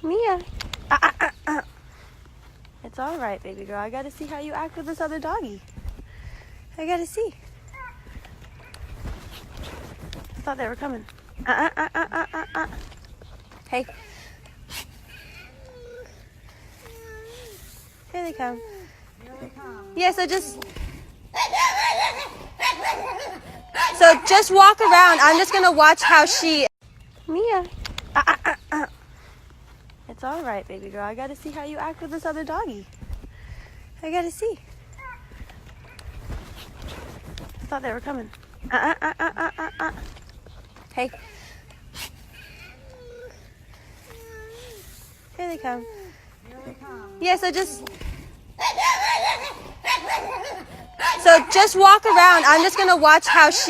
Mia. It's all right, baby girl. I gotta see how you act with this other doggy. I gotta see. I thought they were coming. Hey. Here they come. Yeah, so just walk around. I'm just gonna watch how she. Mia. It's all right, baby girl. I gotta see how you act with this other doggy. I gotta see. I thought they were coming. Hey. Here they come. Yeah, so just walk around. I'm just gonna watch how she.